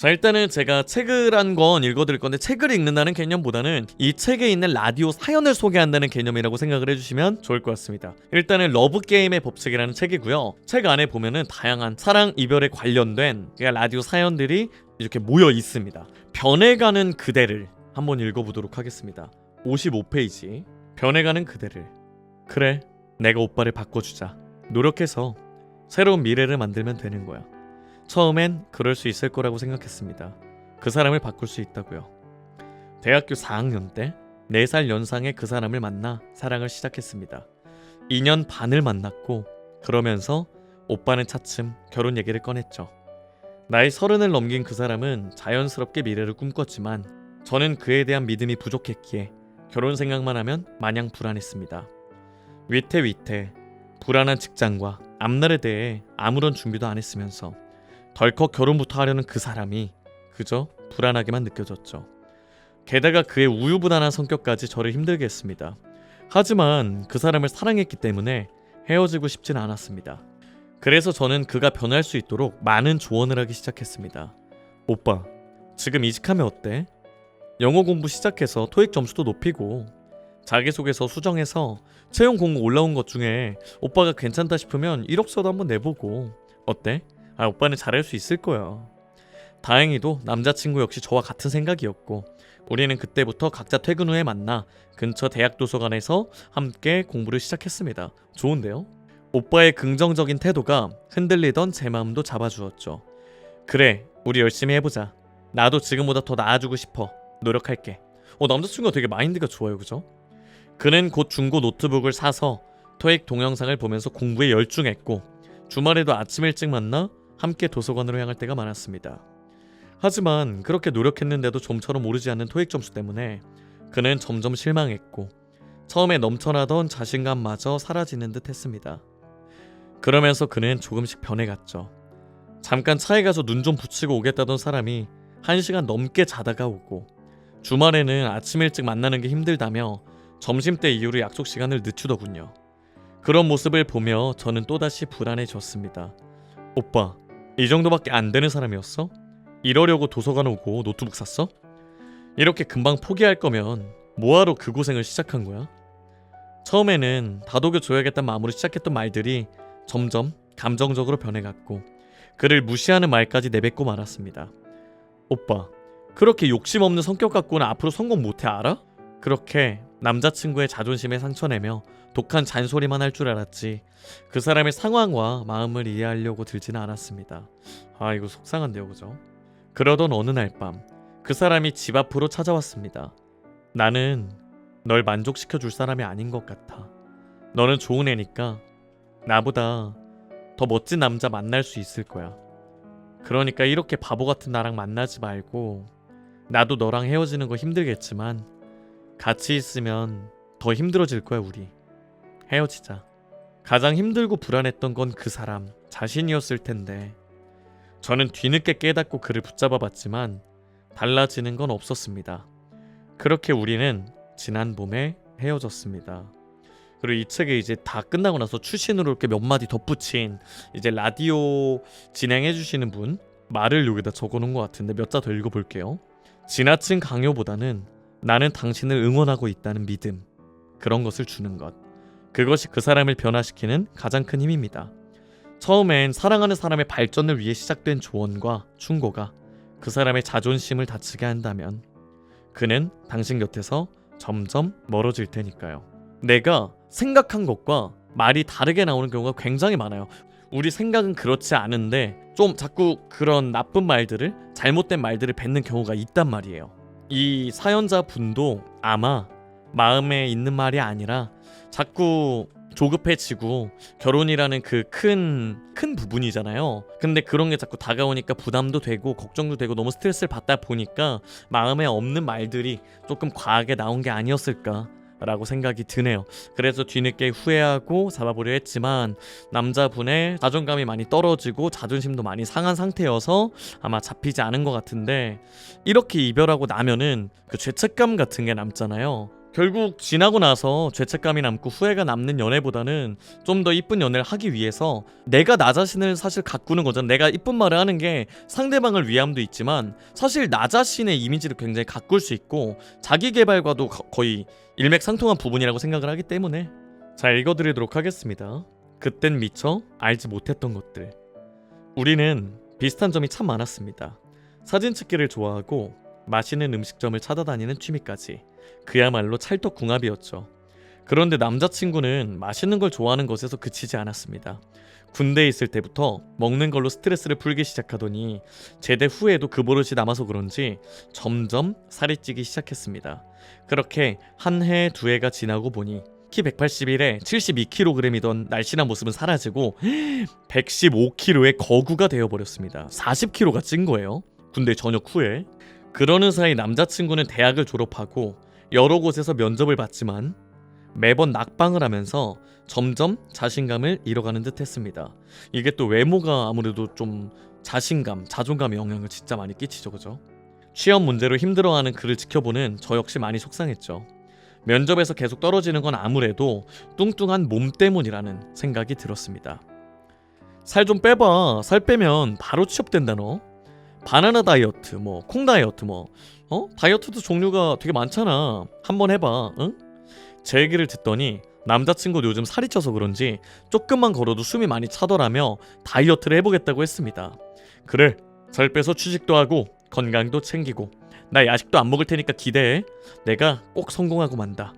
자, 일단은 제가 책을 한 권 읽어드릴 건데, 책을 읽는다는 개념보다는 이 책에 있는 라디오 사연을 소개한다는 개념이라고 생각을 해주시면 좋을 것 같습니다. 일단은 러브게임의 법칙이라는 책이고요. 책 안에 보면은 다양한 사랑, 이별에 관련된 라디오 사연들이 이렇게 모여 있습니다. 변해가는 그대를 한번 읽어보도록 하겠습니다. 55페이지. 변해가는 그대를. 그래, 내가 오빠를 바꿔주자. 노력해서 새로운 미래를 만들면 되는 거야. 처음엔 그럴 수 있을 거라고 생각했습니다. 그 사람을 바꿀 수 있다고요. 대학교 4학년 때 4살 연상의 그 사람을 만나 사랑을 시작했습니다. 2년 반을 만났고, 그러면서 오빠는 차츰 결혼 얘기를 꺼냈죠. 나이 30을 넘긴 그 사람은 자연스럽게 미래를 꿈꿨지만 저는 그에 대한 믿음이 부족했기에 결혼 생각만 하면 마냥 불안했습니다. 위태위태 불안한 직장과 앞날에 대해 아무런 준비도 안 했으면서 덜컥 결혼부터 하려는 그 사람이 그저 불안하게만 느껴졌죠. 게다가 그의 우유부단한 성격까지 저를 힘들게 했습니다. 하지만 그 사람을 사랑했기 때문에 헤어지고 싶진 않았습니다. 그래서 저는 그가 변할 수 있도록 많은 조언을 하기 시작했습니다. 오빠, 지금 이직하면 어때? 영어 공부 시작해서 토익 점수도 높이고, 자기소개서 수정해서 채용 공고 올라온 것 중에 오빠가 괜찮다 싶으면 이력서도 한번 내보고. 어때? 오빠는 잘할 수 있을 거야. 다행히도 남자친구 역시 저와 같은 생각이었고, 우리는 그때부터 각자 퇴근 후에 만나 근처 대학 도서관에서 함께 공부를 시작했습니다. 좋은데요? 오빠의 긍정적인 태도가 흔들리던 제 마음도 잡아주었죠. 그래, 우리 열심히 해보자. 나도 지금보다 더 나아지고 싶어. 노력할게. 남자친구가 되게 마인드가 좋아요, 그죠? 그는 곧 중고 노트북을 사서 토익 동영상을 보면서 공부에 열중했고, 주말에도 아침 일찍 만나 함께 도서관으로 향할 때가 많았습니다. 하지만 그렇게 노력했는데도 좀처럼 오르지 않는 토익 점수 때문에 그는 점점 실망했고, 처음에 넘쳐나던 자신감마저 사라지는 듯 했습니다. 그러면서 그는 조금씩 변해갔죠. 잠깐 차에 가서 눈 좀 붙이고 오겠다던 사람이 1시간 넘게 자다가 오고, 주말에는 아침 일찍 만나는 게 힘들다며 점심때 이후로 약속 시간을 늦추더군요. 그런 모습을 보며 저는 또다시 불안해졌습니다. 오빠, 이 정도밖에 안 되는 사람이었어? 이러려고 도서관 오고 노트북 샀어? 이렇게 금방 포기할 거면 뭐하러 그 고생을 시작한 거야? 처음에는 다독여줘야겠다는 마음으로 시작했던 말들이 점점 감정적으로 변해갔고, 그를 무시하는 말까지 내뱉고 말았습니다. 오빠, 그렇게 욕심 없는 성격 갖고는 앞으로 성공 못해 알아? 그렇게 남자친구의 자존심에 상처내며 독한 잔소리만 할 줄 알았지, 그 사람의 상황과 마음을 이해하려고 들지는 않았습니다. 이거 속상한데요, 그죠? 그러던 어느 날 밤, 그 사람이 집 앞으로 찾아왔습니다. 나는 널 만족시켜줄 사람이 아닌 것 같아. 너는 좋은 애니까 나보다 더 멋진 남자 만날 수 있을 거야. 그러니까 이렇게 바보 같은 나랑 만나지 말고, 나도 너랑 헤어지는 거 힘들겠지만 같이 있으면 더 힘들어질 거야. 우리 헤어지자. 가장 힘들고 불안했던 건 그 사람 자신이었을 텐데, 저는 뒤늦게 깨닫고 그를 붙잡아 봤지만 달라지는 건 없었습니다. 그렇게 우리는 지난 봄에 헤어졌습니다. 그리고 이 책에 이제 다 끝나고 나서 추신으로 이렇게 몇 마디 덧붙인 이제 라디오 진행해 주시는 분 말을 여기다 적어놓은 것 같은데, 몇 자 더 읽어볼게요. 지나친 강요보다는 나는 당신을 응원하고 있다는 믿음, 그런 것을 주는 것, 그것이 그 사람을 변화시키는 가장 큰 힘입니다. 처음엔 사랑하는 사람의 발전을 위해 시작된 조언과 충고가 그 사람의 자존심을 다치게 한다면 그는 당신 곁에서 점점 멀어질 테니까요. 내가 생각한 것과 말이 다르게 나오는 경우가 굉장히 많아요. 우리 생각은 그렇지 않은데 좀 자꾸 그런 나쁜 말들을, 잘못된 말들을 뱉는 경우가 있단 말이에요. 이 사연자 분도 아마 마음에 있는 말이 아니라 자꾸 조급해지고, 결혼이라는 그 큰 부분이잖아요. 근데 그런 게 자꾸 다가오니까 부담도 되고 걱정도 되고 너무 스트레스를 받다 보니까 마음에 없는 말들이 조금 과하게 나온 게 아니었을까 라고 생각이 드네요. 그래서 뒤늦게 후회하고 잡아보려 했지만 남자분의 자존감이 많이 떨어지고 자존심도 많이 상한 상태여서 아마 잡히지 않은 것 같은데, 이렇게 이별하고 나면은 그 죄책감 같은 게 남잖아요. 결국 지나고 나서 죄책감이 남고 후회가 남는 연애보다는 좀 더 이쁜 연애를 하기 위해서 내가 나 자신을 사실 가꾸는 거잖아. 내가 이쁜 말을 하는 게 상대방을 위함도 있지만 사실 나 자신의 이미지를 굉장히 가꿀 수 있고 자기 개발과도 거의 일맥상통한 부분이라고 생각을 하기 때문에 자, 읽어드리도록 하겠습니다. 그땐 미처 알지 못했던 것들. 우리는 비슷한 점이 참 많았습니다. 사진 찍기를 좋아하고 맛있는 음식점을 찾아다니는 취미까지. 그야말로 찰떡궁합이었죠. 그런데 남자친구는 맛있는 걸 좋아하는 것에서 그치지 않았습니다. 군대에 있을 때부터 먹는 걸로 스트레스를 풀기 시작하더니 제대 후에도 그 버릇이 남아서 그런지 점점 살이 찌기 시작했습니다. 그렇게 한 해, 두 해가 지나고 보니 키 181에 72kg이던 날씬한 모습은 사라지고 115kg의 거구가 되어버렸습니다. 40kg가 찐 거예요. 군대 전역 후에. 그러는 사이 남자친구는 대학을 졸업하고 여러 곳에서 면접을 봤지만 매번 낙방을 하면서 점점 자신감을 잃어가는 듯 했습니다. 이게 또 외모가 아무래도 좀 자신감, 자존감에 영향을 진짜 많이 끼치죠, 그죠? 취업 문제로 힘들어하는 그를 지켜보는 저 역시 많이 속상했죠. 면접에서 계속 떨어지는 건 아무래도 뚱뚱한 몸 때문이라는 생각이 들었습니다. 살 좀 빼봐. 살 빼면 바로 취업된다 너. 바나나 다이어트, 콩 다이어트, 다이어트도 종류가 되게 많잖아. 한번 해봐, 응? 제 얘기를 듣더니 남자친구도 요즘 살이 쪄서 그런지 조금만 걸어도 숨이 많이 차더라며 다이어트를 해보겠다고 했습니다. 그래, 살 빼서 취직도 하고 건강도 챙기고 나 야식도 안 먹을 테니까 기대해. 내가 꼭 성공하고 만다.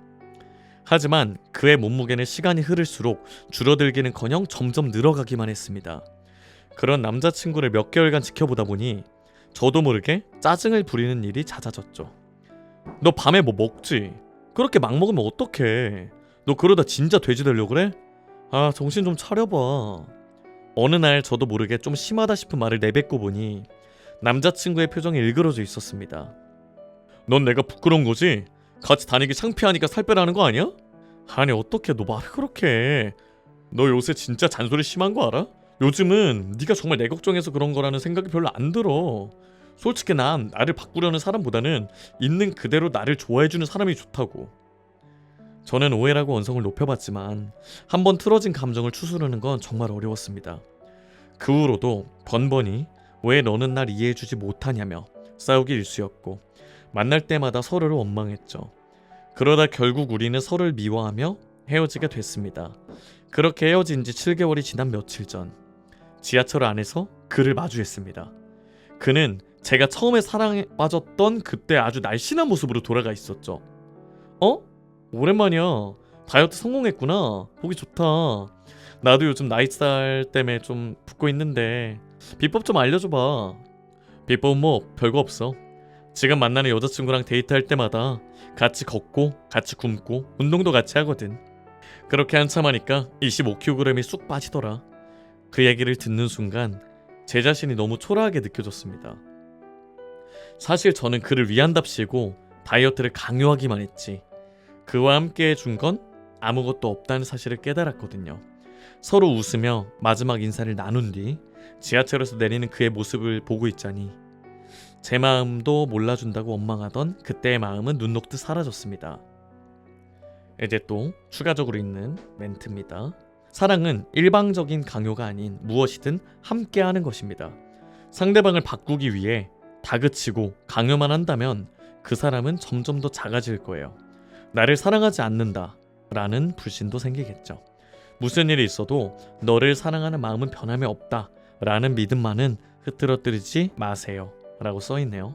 하지만 그의 몸무게는 시간이 흐를수록 줄어들기는커녕 점점 늘어가기만 했습니다. 그런 남자친구를 몇 개월간 지켜보다 보니 저도 모르게 짜증을 부리는 일이 잦아졌죠. 너 밤에 뭐 먹지? 그렇게 막 먹으면 어떡해? 너 그러다 진짜 돼지 되려고 그래? 아, 정신 좀 차려봐. 어느 날 저도 모르게 좀 심하다 싶은 말을 내뱉고 보니 남자친구의 표정이 일그러져 있었습니다. 넌 내가 부끄러운 거지? 같이 다니기 창피하니까 살 빼라는 거 아니야? 아니 어떡해, 너 말을 그렇게 해. 너 요새 진짜 잔소리 심한 거 알아? 요즘은 네가 정말 내 걱정해서 그런 거라는 생각이 별로 안 들어. 솔직히 난 나를 바꾸려는 사람보다는 있는 그대로 나를 좋아해주는 사람이 좋다고. 저는 오해라고 언성을 높여봤지만 한번 틀어진 감정을 추스르는 건 정말 어려웠습니다. 그 후로도 번번이 왜 너는 날 이해해주지 못하냐며 싸우기 일쑤였고 만날 때마다 서로를 원망했죠. 그러다 결국 우리는 서로를 미워하며 헤어지게 됐습니다. 그렇게 헤어진 지 7개월이 지난 며칠 전 지하철 안에서 그를 마주했습니다. 그는 제가 처음에 사랑에 빠졌던 그때 아주 날씬한 모습으로 돌아가 있었죠. 오랜만이야. 다이어트 성공했구나. 보기 좋다. 나도 요즘 나이살 때문에 좀 붓고 있는데 비법 좀 알려줘봐. 비법은 뭐 별거 없어. 지금 만나는 여자친구랑 데이트할 때마다 같이 걷고 같이 굶고 운동도 같이 하거든. 그렇게 한참 하니까 25kg이 쑥 빠지더라. 그 얘기를 듣는 순간 제 자신이 너무 초라하게 느껴졌습니다. 사실 저는 그를 위한답시고 다이어트를 강요하기만 했지 그와 함께 해준 건 아무것도 없다는 사실을 깨달았거든요. 서로 웃으며 마지막 인사를 나눈 뒤 지하철에서 내리는 그의 모습을 보고 있자니 제 마음도 몰라준다고 원망하던 그때의 마음은 눈 녹듯 사라졌습니다. 이제 또 추가적으로 있는 멘트입니다. 사랑은 일방적인 강요가 아닌 무엇이든 함께하는 것입니다. 상대방을 바꾸기 위해 다그치고 강요만 한다면 그 사람은 점점 더 작아질 거예요. 나를 사랑하지 않는다 라는 불신도 생기겠죠. 무슨 일이 있어도 너를 사랑하는 마음은 변함이 없다 라는 믿음만은 흐트러뜨리지 마세요 라고 써있네요.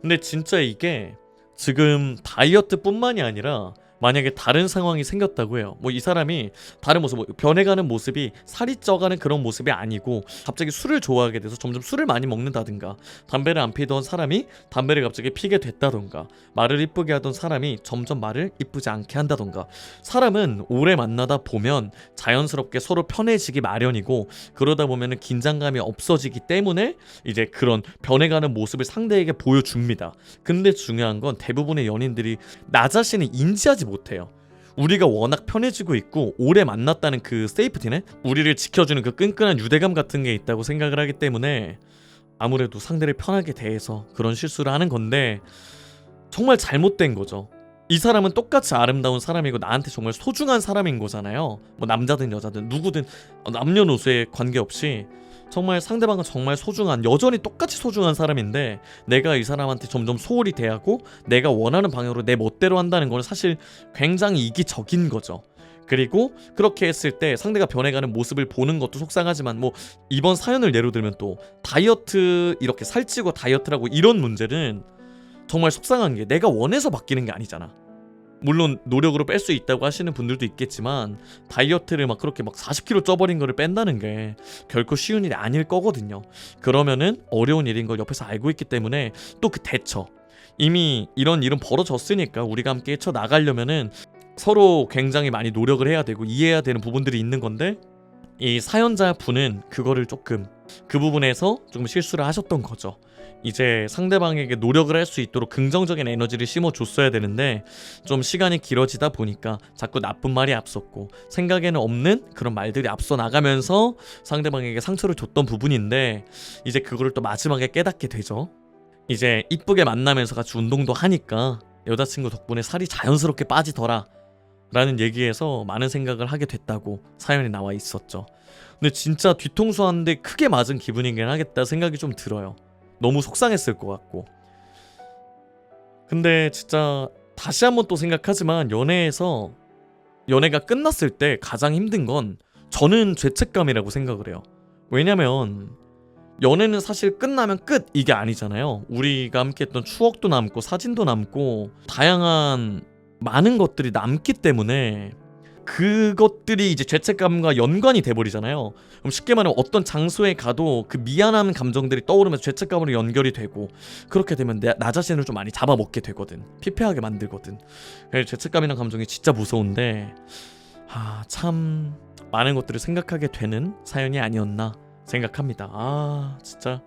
근데 진짜 이게 지금 다이어트 뿐만이 아니라 만약에 다른 상황이 생겼다고 해요. 이 사람이 다른 모습, 변해가는 모습이 살이 쪄가는 그런 모습이 아니고 갑자기 술을 좋아하게 돼서 점점 술을 많이 먹는다든가, 담배를 안 피던 사람이 담배를 갑자기 피게 됐다던가, 말을 이쁘게 하던 사람이 점점 말을 이쁘지 않게 한다던가. 사람은 오래 만나다 보면 자연스럽게 서로 편해지기 마련이고, 그러다 보면은 긴장감이 없어지기 때문에 이제 그런 변해가는 모습을 상대에게 보여줍니다. 근데 중요한 건 대부분의 연인들이 나 자신을 인지하지 못해요. 우리가 워낙 편해지고 있고 오래 만났다는 그 세이프티네, 우리를 지켜주는 그 끈끈한 유대감 같은 게 있다고 생각을 하기 때문에 아무래도 상대를 편하게 대해서 그런 실수를 하는 건데, 정말 잘못된 거죠. 이 사람은 똑같이 아름다운 사람이고 나한테 정말 소중한 사람인 거잖아요. 뭐 남자든 여자든 누구든 남녀노소에 관계없이 정말 상대방은 정말 소중한, 여전히 똑같이 소중한 사람인데 내가 이 사람한테 점점 소홀히 대하고 내가 원하는 방향으로 내 멋대로 한다는 건 사실 굉장히 이기적인 거죠. 그리고 그렇게 했을 때 상대가 변해가는 모습을 보는 것도 속상하지만, 뭐 이번 사연을 예로 들면 또 다이어트, 이렇게 살찌고 다이어트라고 이런 문제는 정말 속상한 게 내가 원해서 바뀌는 게 아니잖아. 물론 노력으로 뺄 수 있다고 하시는 분들도 있겠지만 다이어트를 막 그렇게 막 40kg 쪄버린 거를 뺀다는 게 결코 쉬운 일이 아닐 거거든요. 그러면은 어려운 일인 걸 옆에서 알고 있기 때문에 또 그 대처, 이미 이런 일은 벌어졌으니까 우리가 함께 헤쳐 나가려면은 서로 굉장히 많이 노력을 해야 되고 이해해야 되는 부분들이 있는 건데, 이 사연자 분은 그거를 조금, 그 부분에서 조금 실수를 하셨던 거죠. 이제 상대방에게 노력을 할 수 있도록 긍정적인 에너지를 심어줬어야 되는데 좀 시간이 길어지다 보니까 자꾸 나쁜 말이 앞섰고 생각에는 없는 그런 말들이 앞서 나가면서 상대방에게 상처를 줬던 부분인데, 이제 그거를 또 마지막에 깨닫게 되죠. 이제 이쁘게 만나면서 같이 운동도 하니까 여자친구 덕분에 살이 자연스럽게 빠지더라 라는 얘기에서 많은 생각을 하게 됐다고 사연이 나와 있었죠. 근데 진짜 뒤통수 한 대 크게 맞은 기분이긴 하겠다 생각이 좀 들어요. 너무 속상했을 것 같고. 근데 진짜 다시 한번 또 생각하지만 연애가 끝났을 때 가장 힘든 건 저는 죄책감이라고 생각을 해요. 왜냐면 연애는 사실 끝나면 끝 이게 아니잖아요. 우리가 함께 했던 추억도 남고 사진도 남고 다양한 많은 것들이 남기 때문에 그것들이 이제 죄책감과 연관이 돼버리잖아요. 그럼 쉽게 말하면 어떤 장소에 가도 그 미안한 감정들이 떠오르면서 죄책감으로 연결이 되고, 그렇게 되면 나 자신을 좀 많이 잡아먹게 되거든. 피폐하게 만들거든. 죄책감이라는 감정이 진짜 무서운데 참 많은 것들을 생각하게 되는 사연이 아니었나 생각합니다. 진짜